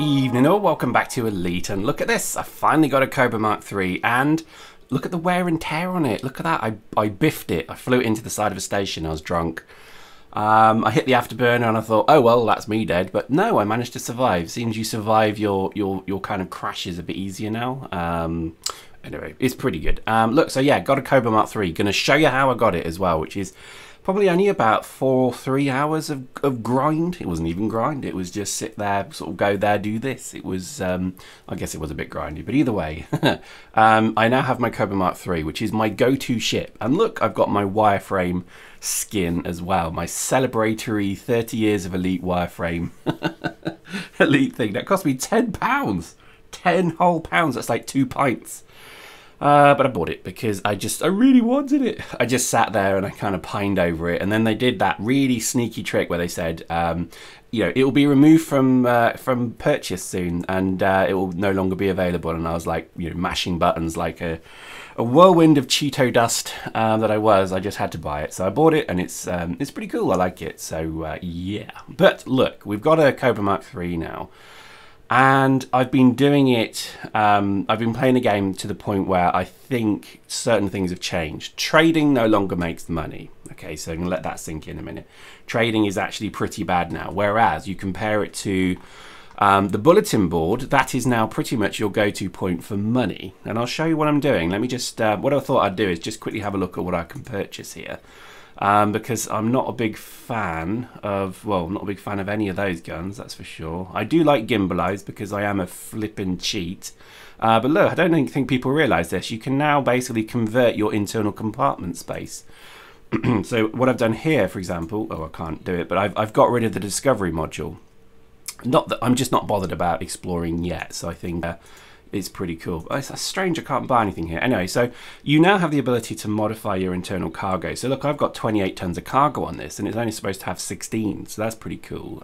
evening all, welcome back to Elite, and look at this, I finally got a Cobra Mark III, and look at the wear and tear on it. Look at that, I biffed it, I flew it into the side of a station, I was drunk. I hit the afterburner and I thought, oh well, that's me dead, but no, I managed to survive. Seems you survive your kind of crashes a bit easier now. Anyway, it's pretty good. Look, so yeah, got a Cobra Mark III, gonna show you how I got it as well, which is probably only about 3 hours of grind. It wasn't even grind. It was just sit there, sort of go there, do this. It was, I guess it was a bit grindy, but either way, I now have my Cobra Mark III, which is my go-to ship. And look, I've got my wireframe skin as well. My celebratory 30 years of Elite wireframe Elite thing. That cost me £10. 10 whole pounds. That's like 2 pints. But I bought it because I really wanted it. I just sat there and I kind of pined over it, and then they did that really sneaky trick where they said, you know, it will be removed from purchase soon, and it will no longer be available. And I was like, you know, mashing buttons like a whirlwind of Cheeto dust that I was. I just had to buy it, so I bought it, and it's pretty cool. I like it. So yeah. But look, we've got a Cobra Mark III now. And I've been doing it, I've been playing the game to the point where I think certain things have changed. Trading no longer makes money. Okay, so I'm going to let that sink in a minute. Trading is actually pretty bad now, whereas you compare it to the bulletin board, that is now pretty much your go-to point for money. And I'll show you what I'm doing. Let me just, what I thought I'd do is just quickly have a look at what I can purchase here. Because I'm not a big fan of, well, not a big fan of any of those guns, that's for sure. I do like gimbalized because I am a flippin' cheat. But look, I don't think people realise this. You can now basically convert your internal compartment space. So what I've done here, for example, oh, I can't do it, but I've got rid of the discovery module. Not that I'm just not bothered about exploring yet, so I think it's pretty cool. It's strange I can't buy anything here. Anyway, so you now have the ability to modify your internal cargo. So look, I've got 28 tons of cargo on this, and it's only supposed to have 16, so that's pretty cool.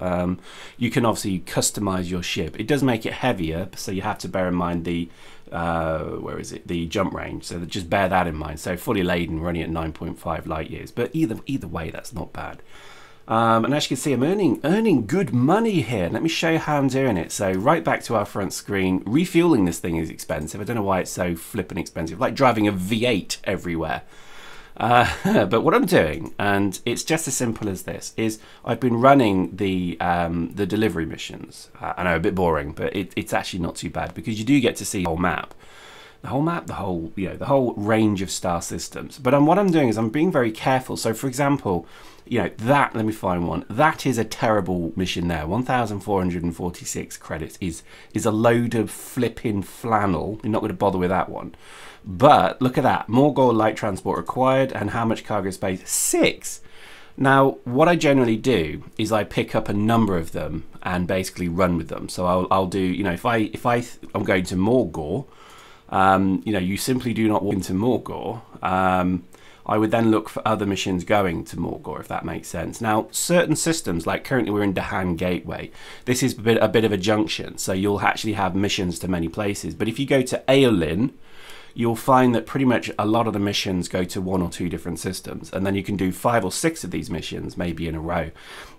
You can obviously customize your ship. It does make it heavier, so you have to bear in mind the where is it, the jump range, so just bear that in mind. So fully laden, running at 9.5 light years, but either way, that's not bad. And as you can see, I'm earning good money here. Let me show you how I'm doing it. So right back to our front screen. Refueling this thing is expensive. I don't know why it's so flippin' expensive. Like driving a V8 everywhere. But what I'm doing, and it's just as simple as this, is I've been running the delivery missions. I know, a bit boring, but it's actually not too bad because you do get to see the whole map. The whole, you know, the whole range of star systems. But what I'm doing is I'm being very careful. So for example, you know, that, let me find one. That is a terrible mission there. 1,446 credits is a load of flipping flannel. You're not going to bother with that one. But look at that. More gold light transport required, and how much cargo space? 6. Now, what I generally do is I pick up a number of them and basically run with them. So I'll do, you know, if I'm going to Morgor, you know, you simply do not walk into Morgor. I would then look for other missions going to Morgor, if that makes sense. Now, certain systems, like currently we're in Dahan Gateway, this is a bit of a junction, so you'll actually have missions to many places. But if you go to Aolin, you'll find that pretty much a lot of the missions go to 1 or 2 different systems, and then you can do 5 or 6 of these missions, maybe in a row.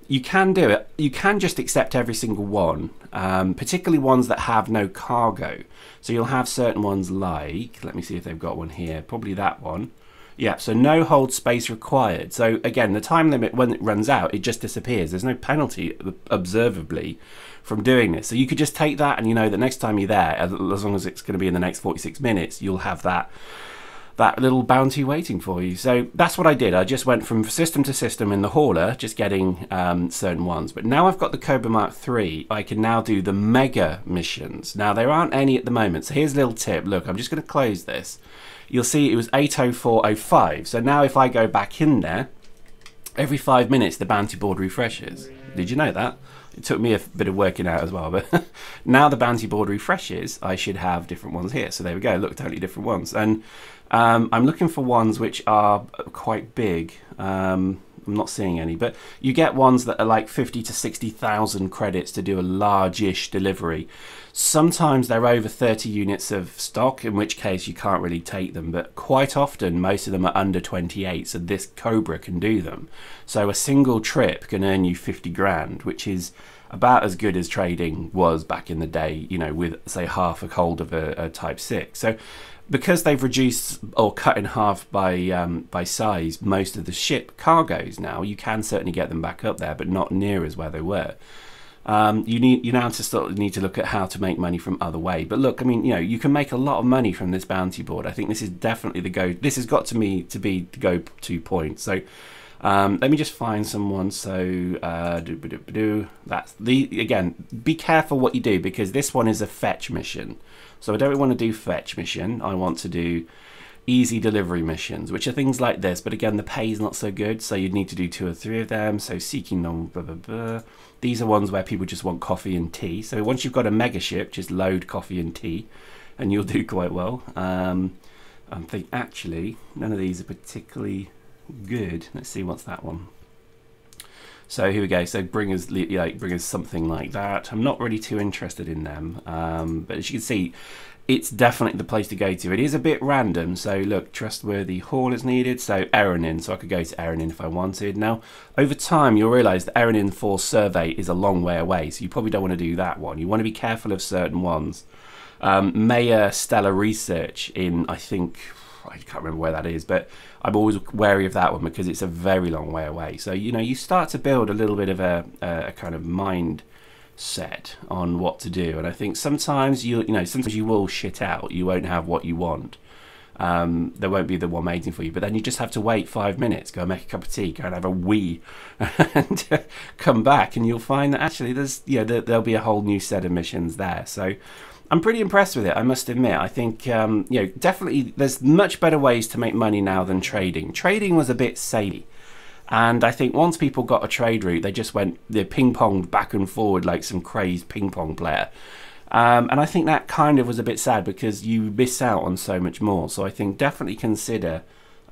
You can do it. You can just accept every single one, particularly ones that have no cargo. So you'll have certain ones like, let me see if they've got one here, probably that one. Yeah, so no hold space required. So again, the time limit, when it runs out, it just disappears. There's no penalty, observably, from doing this. So you could just take that, and you know that next time you're there, as long as it's going to be in the next 46 minutes, you'll have that little bounty waiting for you. So that's what I did. I just went from system to system in the hauler, just getting certain ones. But now I've got the Cobra Mark III, I can now do the mega missions. Now, there aren't any at the moment. So here's a little tip. Look, I'm just going to close this. You'll see it was 80405. So now if I go back in there, every 5 minutes the bounty board refreshes. Did you know that? It took me a bit of working out as well, but now the bounty board refreshes, I should have different ones here. So there we go, look, totally different ones. And I'm looking for ones which are quite big. I'm not seeing any, but you get ones that are like 50 to 60,000 credits to do a large-ish delivery. Sometimes they're over 30 units of stock, in which case you can't really take them, but quite often most of them are under 28, so this Cobra can do them. So a single trip can earn you 50 grand, which is about as good as trading was back in the day, you know, with say half a hold of a Type 6. So because they've reduced or cut in half by size most of the ship cargoes now, you can certainly get them back up there, but not near as where they were. You now need to look at how to make money from other way. But look, I mean, you know, you can make a lot of money from this bounty board. I think this is definitely the go. This has got to be the go-to point. So let me just find someone. So that's again, be careful what you do, because this one is a fetch mission. So I don't want to do fetch mission. I want to do easy delivery missions, which are things like this. But again, the pay is not so good, so you'd need to do 2 or 3 of them. So seeking non blah, blah, blah. These are ones where people just want coffee and tea. So once you've got a mega ship, just load coffee and tea and you'll do quite well. I think actually none of these are particularly good. Let's see, what's that one? So here we go. So bring us something like that. I'm not really too interested in them, but as you can see, it's definitely the place to go to. It is a bit random. So look, trustworthy haul is needed. So Erenin, so I could go to Erenin if I wanted. Now, over time, you'll realise that Erenin 4 survey is a long way away, so you probably don't want to do that one. You want to be careful of certain ones. Maya Stellar Research in, I think, I can't remember where that is, but I'm always wary of that one because it's a very long way away. So, you know, you start to build a little bit of a kind of mind set on what to do, and I think sometimes sometimes you will shit out. You won't have what you want. There won't be the one waiting for you, but then you just have to wait 5 minutes, go make a cup of tea, go and have a wee, and come back, and you'll find that actually there'll be a whole new set of missions there. So I'm pretty impressed with it, I must admit. I think definitely there's much better ways to make money now than trading. Trading was a bit samey. And I think once people got a trade route, they just they ping-ponged back and forward like some crazed ping-pong player. And I think that kind of was a bit sad because you miss out on so much more. So I think definitely consider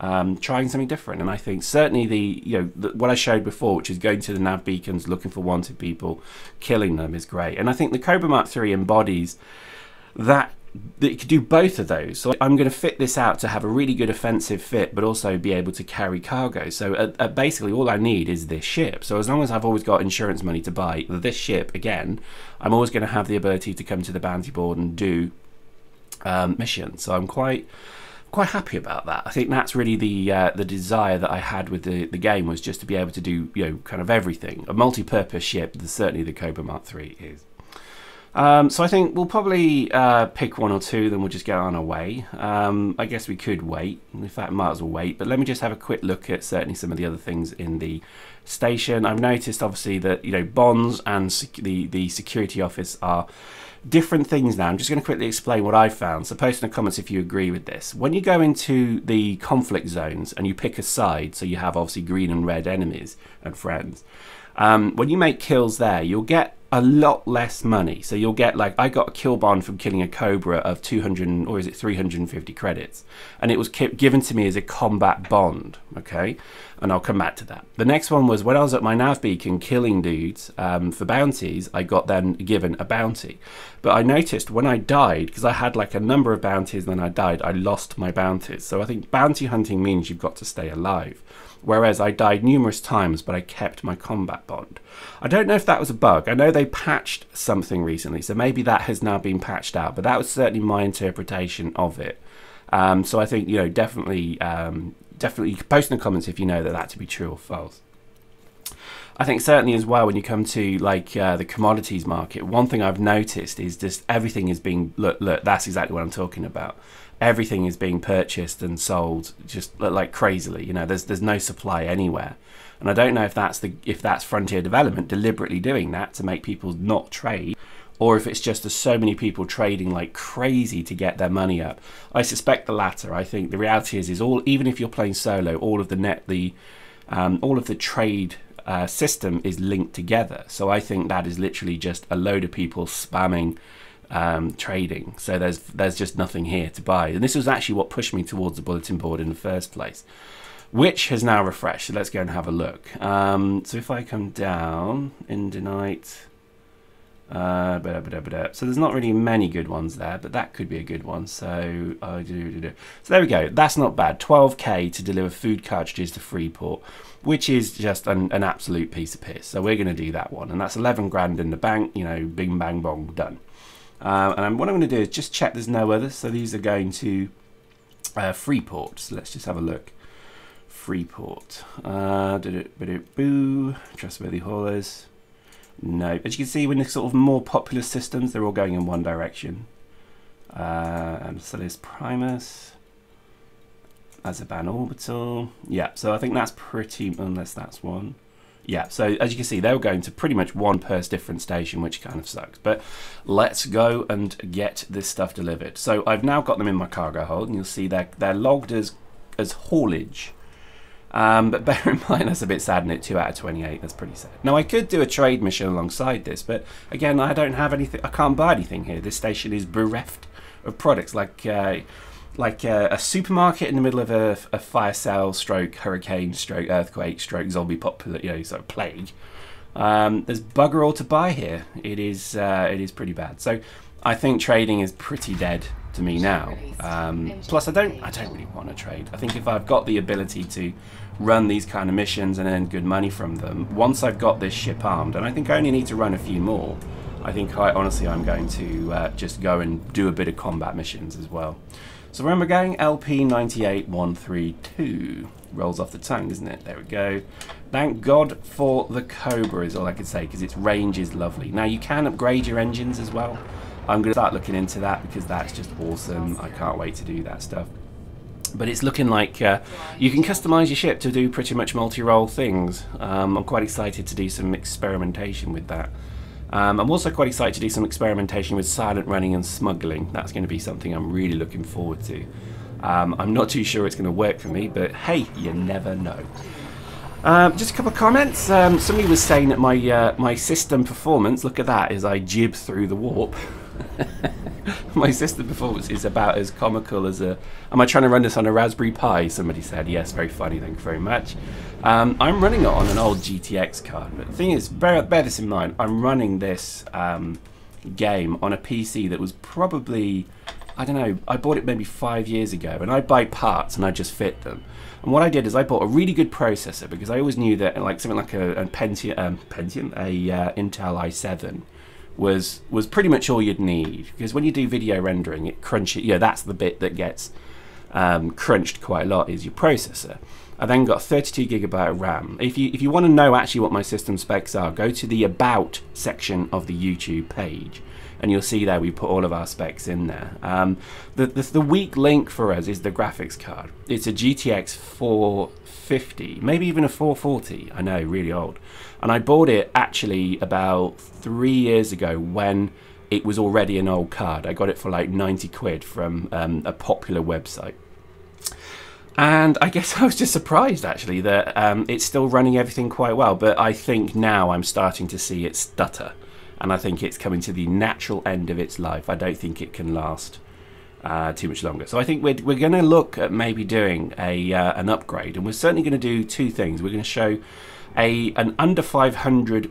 trying something different. And I think certainly what I showed before, which is going to the nav beacons, looking for wanted people, killing them, is great. And I think the Cobra Mark III embodies that. It could do both of those. So I'm going to fit this out to have a really good offensive fit, but also be able to carry cargo. So basically all I need is this ship. So as long as I've always got insurance money to buy this ship again, I'm always going to have the ability to come to the bounty board and do missions. So I'm quite happy about that. I think that's really the desire that I had with the game, was just to be able to do kind of everything. A multi-purpose ship, certainly the Cobra Mark III is. So I think we'll probably pick 1 or 2, then we'll just get on our way. I guess we could wait. In fact, might as well wait. But let me just have a quick look at certainly some of the other things in the station. I've noticed, obviously, that bonds and the security office are different things now. I'm just going to quickly explain what I've found. So post in the comments if you agree with this. When you go into the conflict zones and you pick a side, so you have obviously green and red enemies and friends. When you make kills there, you'll get a lot less money. So you'll get, like, I got a kill bond from killing a Cobra of 200, or is it 350 credits, and it was given to me as a combat bond. Okay, and I'll come back to that. The next one was when I was at my nav beacon killing dudes for bounties. I got then given a bounty, but I noticed when I died, because I had like a number of bounties and then I died, I lost my bounties. So I think bounty hunting means you've got to stay alive. Whereas I died numerous times, but I kept my combat bond. I don't know if that was a bug. I know they patched something recently, so maybe that has now been patched out, but that was certainly my interpretation of it. So I think, definitely post in the comments if you know that to be true or false. I think certainly as well, when you come to like the commodities market, one thing I've noticed is just everything is being, look, that's exactly what I'm talking about. Everything is being purchased and sold just like crazily. There's no supply anywhere, and I don't know if that's Frontier Development deliberately doing that to make people not trade, or if it's just there's so many people trading like crazy to get their money up. I suspect the latter. I think the reality is even if you're playing solo, all of the trade system is linked together. So I think that is literally just a load of people spamming trading. So there's just nothing here to buy, and this was actually what pushed me towards the bulletin board in the first place, which has now refreshed. So let's go and have a look. So if I come down in Night, So there's not really many good ones there, but that could be a good one. So so there we go. That's not bad. 12k to deliver food cartridges to Freeport, which is just an absolute piece of piss. So we're going to do that one, and that's 11 grand in the bank. You know, bing bang bong, done. And what I'm going to do is just check there's no others. So these are going to Freeport. So let's just have a look. Freeport. Trustworthy haulers. No, as you can see, when the sort of more popular systems, they're all going in one direction. And so there's Primus, Azaban Orbital. Yeah, so I think that's pretty, unless that's one. Yeah, so as you can see, they were going to pretty much one per different station, which kind of sucks. But let's go and get this stuff delivered. So I've now got them in my cargo hold, and you'll see they're logged as haulage. But bear in mind, that's a bit sad, and 2 out of 28. That's pretty sad. Now I could do a trade mission alongside this, but again, I don't have anything. I can't buy anything here. This station is bereft of products, like a supermarket in the middle of a fire sale, stroke hurricane, stroke earthquake, stroke zombie popular, sort of plague. There's bugger all to buy here. It is pretty bad. So I think trading is pretty dead to me now. Plus, I don't really want to trade. I think if I've got the ability to run these kind of missions and earn good money from them, once I've got this ship armed, and I think I only need to run a few more, I think quite honestly I'm going to just go and do a bit of combat missions as well. So where am I going? LP98132. Rolls off the tongue, doesn't it? There we go. Thank God for the Cobra is all I could say, because its range is lovely. Now you can upgrade your engines as well. I'm going to start looking into that because that's just awesome. I can't wait to do that stuff. But it's looking like you can customize your ship to do pretty much multi-role things. I'm quite excited to do some experimentation with that. I'm also quite excited to do some experimentation with silent running and smuggling. That's going to be something I'm really looking forward to. I'm not too sure it's going to work for me, but hey, you never know. Just a couple of comments. Somebody was saying that my system performance, look at that, as I jib through the warp. My system performance is about as comical as a... Am I trying to run this on a Raspberry Pi? Somebody said. Yes, very funny, thank you very much. I'm running it on an old GTX card, but the thing is, bear this in mind, I'm running this game on a PC that was probably, I don't know, I bought it maybe 5 years ago, and I buy parts and I just fit them. And what I did is I bought a really good processor, because I always knew that like something like a Intel i7 was pretty much all you'd need, because when you do video rendering, it crunches. That's the bit that gets crunched quite a lot, is your processor. I then got 32GB of RAM. If you want to know actually what my system specs are, go to the About section of the YouTube page, and you'll see there we put all of our specs in there. The weak link for us is the graphics card. It's a GTX 450, maybe even a 440. I know, really old. And I bought it actually about 3 years ago when it was already an old card. I got it for like 90 quid from a popular website. And I guess I was just surprised actually that it's still running everything quite well, but I think now I'm starting to see it stutter, and I think it's coming to the natural end of its life. I don't think it can last too much longer. So I think we're going to look at maybe doing an upgrade, and we're certainly going to do two things. We're going to show an under £500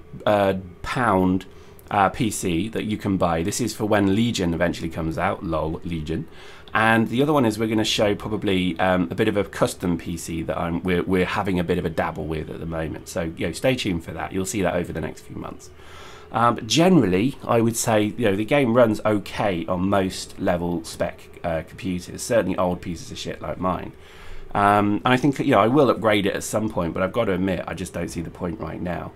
PC that you can buy. This is for when Legion eventually comes out, lol, Legion. And the other one is we're going to show probably a bit of a custom PC that we're having a bit of a dabble with at the moment. So stay tuned for that. You'll see that over the next few months. But generally, I would say the game runs okay on most level spec computers. Certainly old pieces of shit like mine. And I think I will upgrade it at some point, but I've got to admit I just don't see the point right now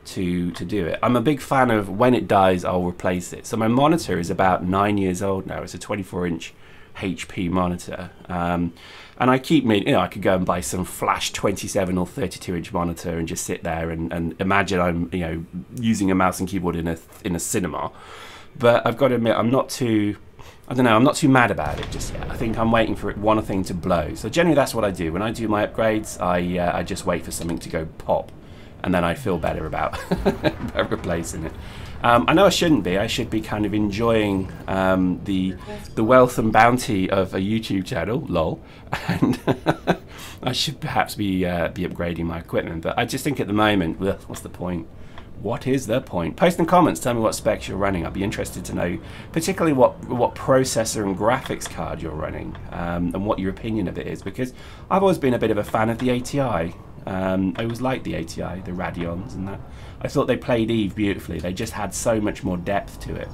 to do it. I'm a big fan of when it dies, I'll replace it. So my monitor is about 9 years old now. It's a 24-inch HP monitor, and I keep I could go and buy some flash 27 or 32-inch monitor and just sit there and imagine I'm using a mouse and keyboard in a cinema. But I've got to admit I'm not too mad about it just yet. I think I'm waiting for one thing to blow. So generally that's what I do when I do my upgrades. I just wait for something to go pop, and then I feel better about replacing it. I know I shouldn't be. I should be kind of enjoying the wealth and bounty of a YouTube channel, lol, and I should perhaps be upgrading my equipment. But I just think at the moment, what's the point? What is the point? Post in comments, tell me what specs you're running. I'd be interested to know particularly what processor and graphics card you're running, and what your opinion of it is, because I've always been a bit of a fan of the ATI. I always liked the ATI, the Radeons and that. I thought they played Eve beautifully. They just had so much more depth to it.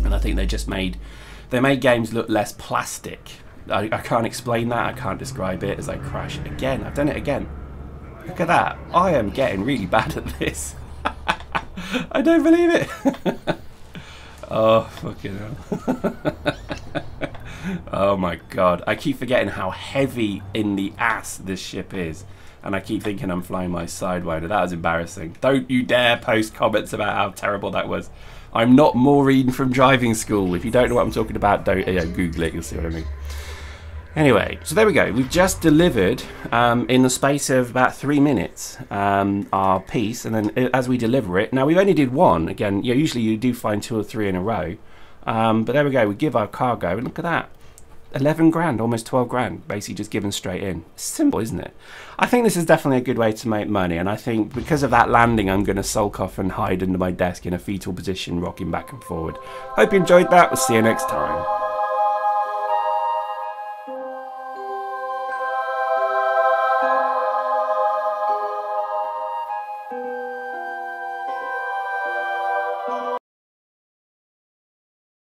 And I think they made games look less plastic. I can't explain that, I can't describe it as I crash again. I've done it again. Look at that. I am getting really bad at this. I don't believe it. Oh, fucking hell. Oh my god. I keep forgetting how heavy in the ass this ship is. And I keep thinking I'm flying my Sidewinder. That was embarrassing. Don't you dare post comments about how terrible that was. I'm not Maureen from driving school. If you don't know what I'm talking about, don't Google it. You'll see what I mean. Anyway, so there we go. We've just delivered in the space of about 3 minutes our piece, and then as we deliver it, now we've only did one. Again, usually you do find 2 or 3 in a row, but there we go. We give our cargo, and look at that, 11 grand, almost 12 grand, basically just given straight in. Simple, isn't it? I think this is definitely a good way to make money, and I think because of that landing, I'm going to sulk off and hide under my desk in a fetal position, rocking back and forward. Hope you enjoyed that. We'll see you next time.